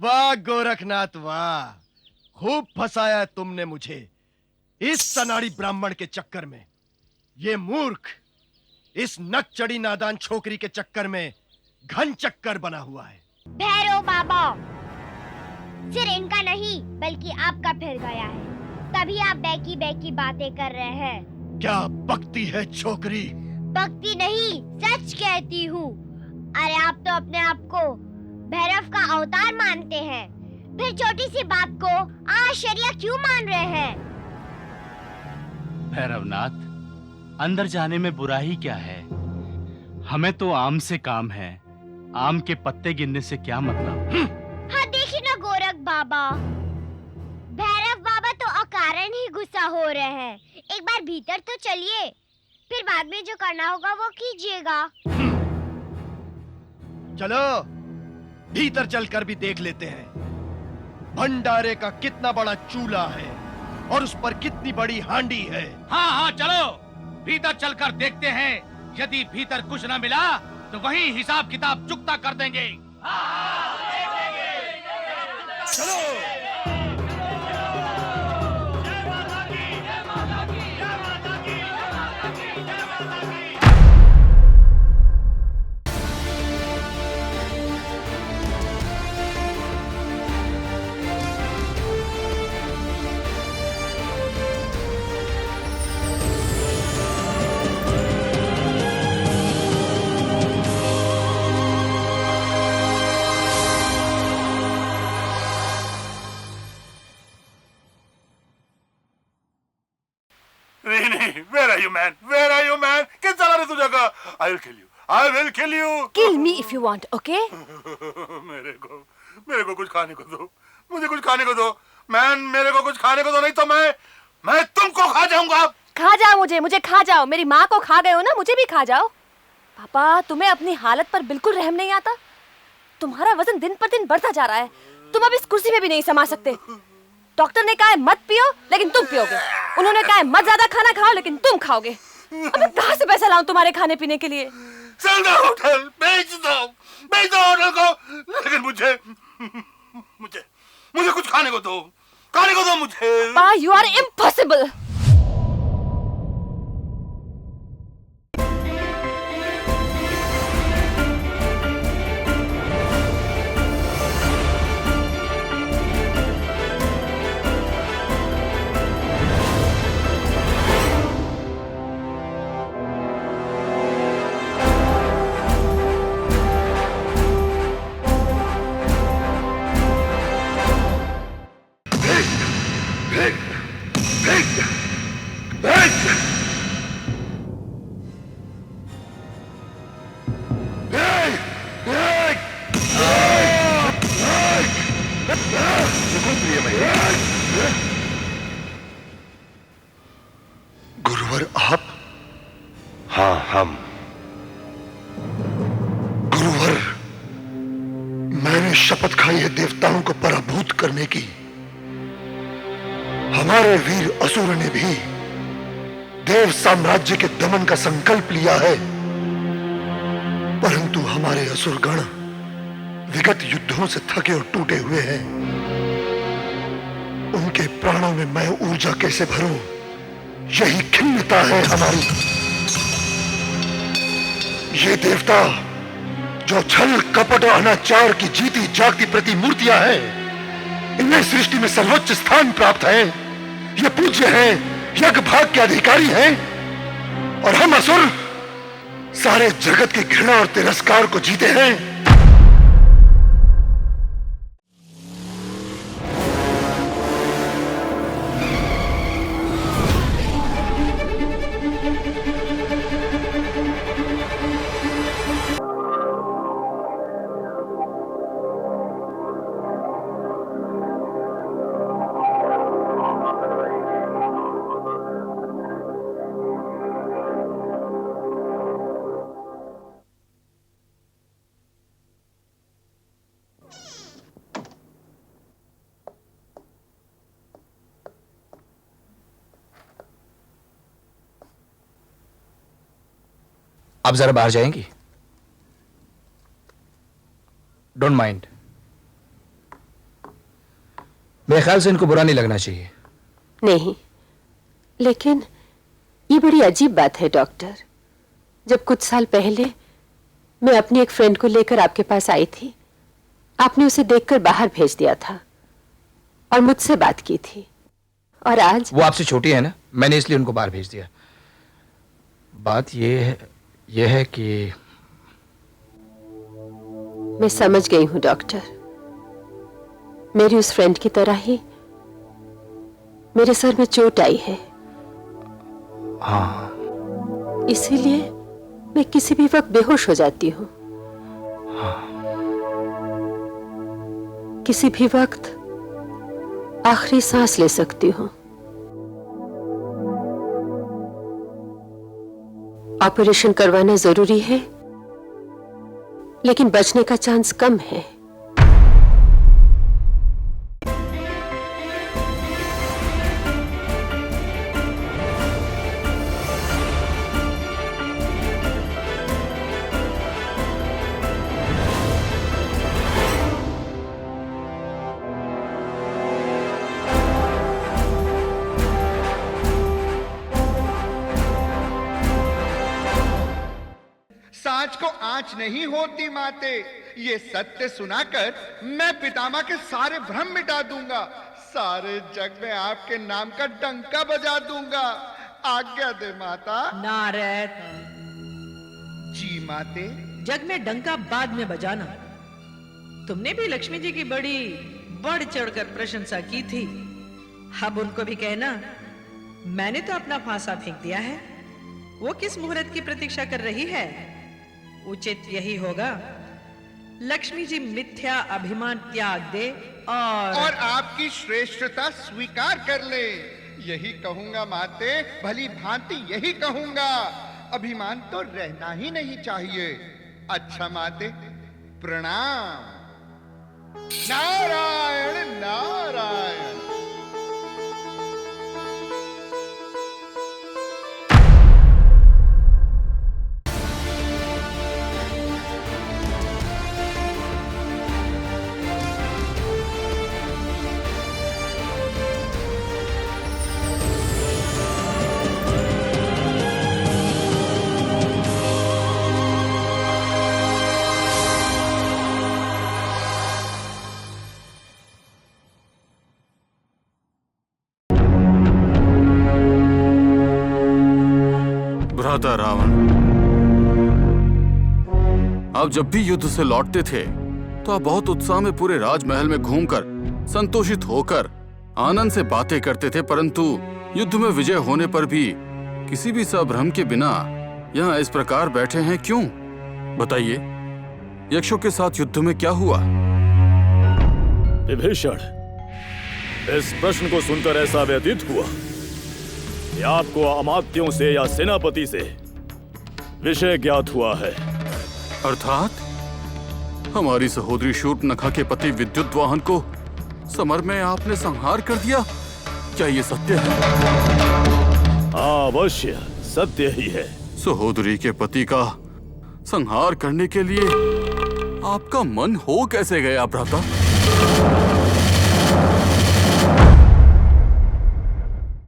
वाह गोरखनाथ वाह, खूब फंसाया तुमने मुझे इस सनाड़ी ब्राह्मण के चक्कर में। ये मूर्ख इस नकचड़ी नादान छोकरी के चक्कर में घन चक्कर बना हुआ है। भैरव बाबा, सिर इनका नहीं बल्कि आपका फिर गया है, तभी आप बैकी बैकी बातें कर रहे हैं। क्या बकती है छोकरी? बकती नहीं, सच कहती हूँ। अरे आप तो अपने आप को भैरव का अवतार मानते हैं, फिर छोटी सी बात को आश्चर्य क्यों मान रहे हैं? भैरवनाथ, अंदर जाने में बुराई क्या है? हमें तो आम से काम है, आम के पत्ते गिनने से क्या मतलब? हाँ देखिए ना गोरख बाबा, भैरव बाबा तो अकारण ही गुस्सा हो रहे हैं। एक बार भीतर तो चलिए, फिर बाद में जो करना होगा वो कीजिएगा। चलो भीतर चलकर भी देख लेते हैं भंडारे का कितना बड़ा चूल्हा है और उस पर कितनी बड़ी हांडी है। हाँ हाँ चलो भीतर चलकर देखते हैं, यदि भीतर कुछ न मिला तो वहीं हिसाब किताब चुकता कर देंगे। चलो। नहीं, where are you man? Where are you man? किस चला रे तू जगह? I will kill you. I will kill you. Kill me if you want, okay? मेरे को कुछ खाने को दो, मुझे कुछ खाने को दो, मैन मेरे को कुछ खाने को दो, नहीं तो मैं तुमको खा जाऊंगा। खा जाओ मुझे खा जाओ, मेरी माँ को खा गए हो ना, मुझे भी खा जाओ। पापा, तुम्हें अपनी हालत पर बिल्कुल रहम नहीं आता? तुम्हारा वजन दिन पर दिन बढ़ता जा रहा है, तुम अब इस कुर्सी में भी नहीं समा सकते। डॉक्टर ने कहा है मत पियो, लेकिन तुम पियोगे। उन्होंने कहा है मत ज्यादा खाना खाओ, लेकिन तुम खाओगे। अब मैं कहाँ से पैसा लाऊं तुम्हारे खाने पीने के लिए? चल दो होटल, बेच दो होटल को, लेकिन मुझे कुछ खाने को दो मुझे। पापा, यू आर इम्पॉसिबल। गुरुवर आप? हाँ हम। गुरुवर, मैंने शपथ खाई है देवताओं को पराभूत करने की। हमारे वीर असुर ने भी देव साम्राज्य के दमन का संकल्प लिया है, परंतु हमारे असुरगण विगत युद्धों से थके और टूटे हुए हैं। उनके प्राणों में मैं ऊर्जा कैसे भरूं, यही खिन्नता है हमारी। ये देवता जो छल कपट और अनाचार की जीती जागती प्रतिमूर्तियां हैं, इनमें सृष्टि में सर्वोच्च स्थान प्राप्त है। ये पूज्य हैं, यज्ञ भाग के अधिकारी हैं, और हम असुर सारे जगत की घृणा और तिरस्कार को जीते हैं। आप जरा बाहर जाएंगी? Don't mind. मेरे ख्याल से इनको बुरा नहीं लगना चाहिए। नहीं, लेकिन ये बड़ी अजीब बात है डॉक्टर। जब कुछ साल पहले मैं अपनी एक फ्रेंड को लेकर आपके पास आई थी, आपने उसे देखकर बाहर भेज दिया था और मुझसे बात की थी, और आज वो आपसे छोटी है ना, मैंने इसलिए उनको बाहर भेज दिया। बात ये है कि मैं समझ गई हूं डॉक्टर। मेरी उस फ्रेंड की तरह ही मेरे सर में चोट आई है। हाँ, इसीलिए मैं किसी भी वक्त बेहोश हो जाती हूँ। किसी भी वक्त आखिरी सांस ले सकती हूँ। ऑपरेशन करवाना जरूरी है, लेकिन बचने का चांस कम है। सांच को आंच नहीं होती माते, ये सत्य सुनाकर मैं पितामह के सारे भ्रम मिटा दूंगा। सारे जग में आपके नाम का डंका बजा दूंगा। आज्ञा दे माता। नारद, जी माते। जग में डंका बाद में बजाना। तुमने भी लक्ष्मी जी की बड़ी बढ़ चढ़कर प्रशंसा की थी। अब उनको भी कहना, मैंने तो अपना फांसा फेंक दिया है। वो किस मुहूर्त की प्रतीक्षा कर रही है? उचित यही होगा, लक्ष्मी जी मिथ्या अभिमान त्याग दे और आपकी श्रेष्ठता स्वीकार कर ले। यही कहूंगा माते, भली भांति यही कहूंगा। अभिमान तो रहना ही नहीं चाहिए। अच्छा माते, प्रणाम। नारायण नारायण। भ्राता रावण, आप जब भी युद्ध से लौटते थे तो आप बहुत उत्साह में पूरे राजमहल में घूमकर संतोषित होकर आनंद से बातें करते थे, परंतु युद्ध में विजय होने पर भी किसी भी संभ्रम के बिना यहाँ इस प्रकार बैठे हैं क्यों? बताइए, यक्षों के साथ युद्ध में क्या हुआ? विभीषण, इस प्रश्न को सुनकर ऐसा व्यतीत हुआ कि आपको अमात्यों से या सेनापति से विषय ज्ञात हुआ है। अर्थात हमारी सहोदरी शूर्पणखा के पति विद्युत वाहन को समर में आपने संहार कर दिया, क्या ये सत्य है? अवश्य सत्य ही है। सहोदरी के पति का संहार करने के लिए आपका मन हो कैसे गया भ्राता?